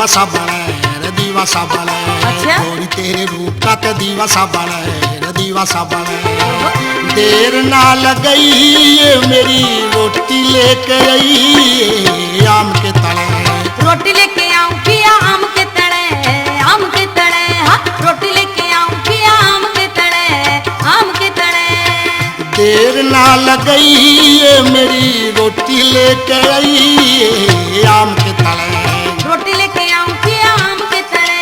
सा बड़े रे दीवा सा बड़े। अच्छा? गोरी तेरे रूप का ते दीवा सा बड़े रे दीवा सा बड़े। देर ना लगई ये मेरी रोटी लेके आई आम के तले। रोटी लेके आऊं पिया आम के तले, आम के तले। हाँ रोटी लेके आऊं पिया आम के तले, आम के तले। देर ना लगई ये मेरी रोटी लेके आई आम के तले। रोटी लेके आऊं पिया आम के तले,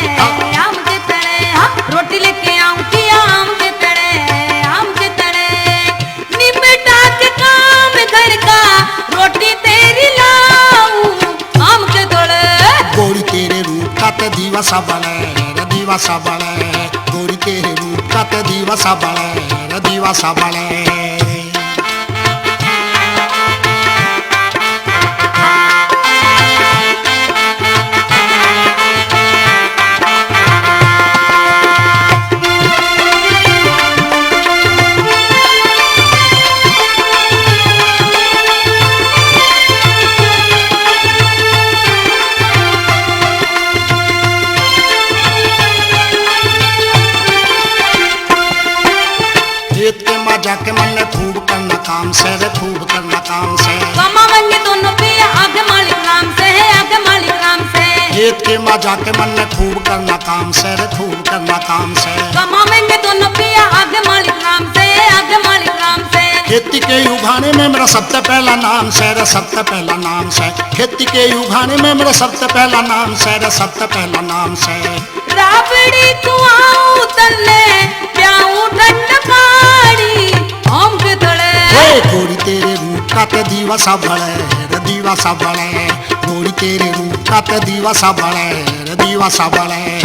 आम के तले। हाँ रोटी लेके आऊं पिया आम के तले, आम के तले। निपटा के काम घर का रोटी तेरी लाऊं आम के तले। गोरी तेरे रूप का ते दीवा सा बड़े रे दीवा सा बड़े। गोरी तेरे रूप का ते दीवा सा बड़े रे दीवा सा बड़े। खेत के माँ जाके मन ने खूब करना काम से रे खूब करना काम से। कमावेंगे दोनों पिया आगे मालिक राम से है, आगे मालिक राम से। खेत के माँ जाके मन ने खूब करना काम से रे खूब करना काम से। कमावेंगे दोनों पिया आगे मालिक राम से, आगे मालिक राम से। खेती के उगाने में मेरा सबसे पहला नाम से रे सबसे पहला नाम से। खेती के उगाने में मेरा सबसे पहला नाम से रे सबसे पहला नाम से। राबड़ी तू आऊं तन्ने प्याऊं ठंड पानी आम के तले। गोरी तेरे रूप का ते दीवा सा बड़े रे दीवा सा बड़े। गोरी तेरे रूप का ते दीवा सा बड़े रे दीवा सा बड़े।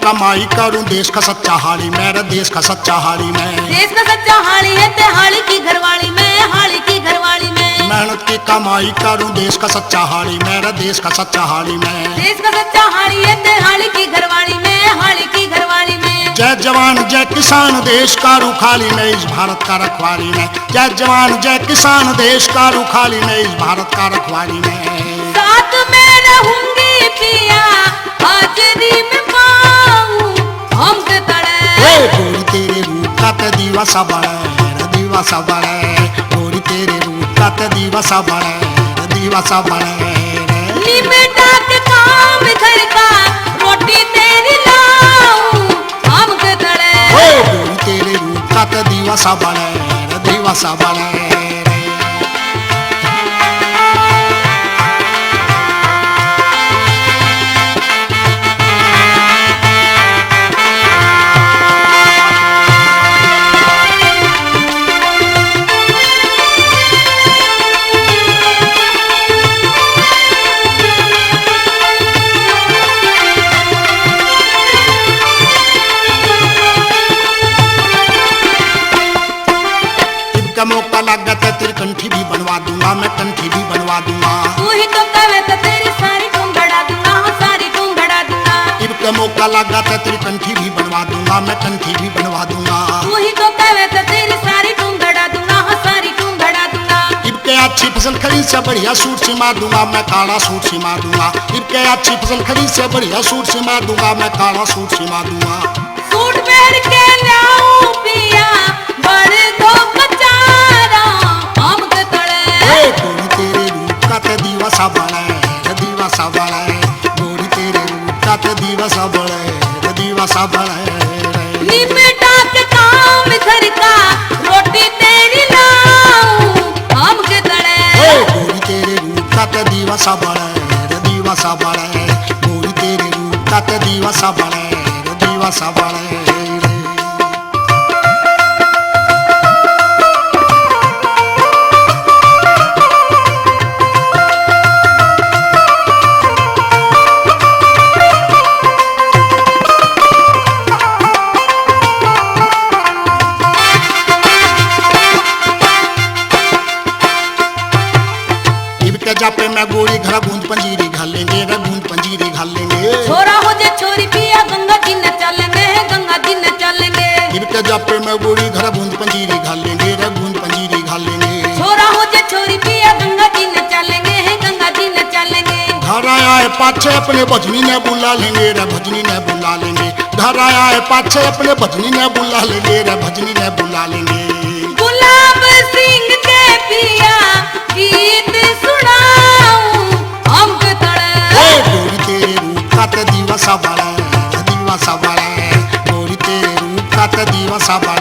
कमाई करूं देश का सच्चा हाड़ी मेरे देश का सच्चा हाड़ी में। देश का सच्चा हाड़ी है ते हाड़ी की घरवाली में, हाड़ी की घरवाली में। मेहनत की कमाई करूं देश का सच्चा हाड़ी मेरे देश का सच्चा हाड़ी में। देश का सच्चा हाड़ी है ते हाड़ी की घरवाली में, हाड़ी की घरवाली में। जय जवान जय किसान देश का रुखाली में इस भारत का रखवाली में। जय जवान जय किसान देश का रुखाली में इस भारत का रखवाली में। साथ में रहूंगी पिया हाजरी में आम के तले। गोरी तेरे रूप का ते दीवा सा बड़े रे दीवा सा बड़े। गोरी तेरे रूप का ते दीवा सा बड़े रे दीवा सा बड़े। निपटा के काम घर का रोटी तेरी लाऊं आम के तले। गोरी तेरे रूप का ते दीवा सा बड़े रे दीवा सा बड़े। का मौका लगा तो तेरी कंठी भी बनवा दूंगा मैं कंठी भी बनवा दूंगा। तू ही तो कहे तो तेरी सारी टूंगड़ा दूंगा, सारी टूंगड़ा दूंगा। इब का मौका लगा तो तेरी कंठी भी बनवा दूंगा मैं कंठी भी बनवा दूंगा। तू ही तो कहे तो तेरी सारी टूंगड़ा दूंगा, सारी टूंगड़ा दूंगा। इब के अच्छी फसल खरीद से बढ़िया सूट सिमा दूंगा मैं काला सूट सिमा दूंगा। इब के अच्छी फसल खरीद से बढ़िया सूट सिमा दूंगा मैं काला सूट सिमा दूंगा। सूट पहन के लाऊं पिया बड़े दो कचारा आम के तले। गोरी तेरे रूप का ते दीवा सा बड़े रे दीवा सा बड़े। गोरी तेरे रूप का ते दीवा सा बड़े रे दीवा सा बड़े। निपटा के काम घर का रोटी तेरी लाऊं आम के तले। गोरी तेरे रूप का ते दीवा सा बड़े रे दीवा सा बड़े। गोरी तेरे रूप का ते दीवा सा बड़े रे दीवा सा बड़े। के जापे में बूढ़ी घर बूंद पंजीरी घालेंगे रे बूंद पंजीरी घालेंगे। छोरा हो जे छोरी पिया गंगा जी न चलेंगे हैं गंगा जी न चलेंगे। घर आए पाछे अपने भजनी ने बुला लेंगे रे भजनी ने बुला लेंगे। घर आए पाछे अपने भजनी ने बुला लेंगे रे भजनी ने बुला लेंगे। गुलाब सिंह के पिया गीत सुनाऊं हमके तड़े। ए गोरी तेरे रूप का ते दिवसा बड़ा, दिवसा बड़ा, गोरी तेरे रूप का ते दिवसा बड़ा।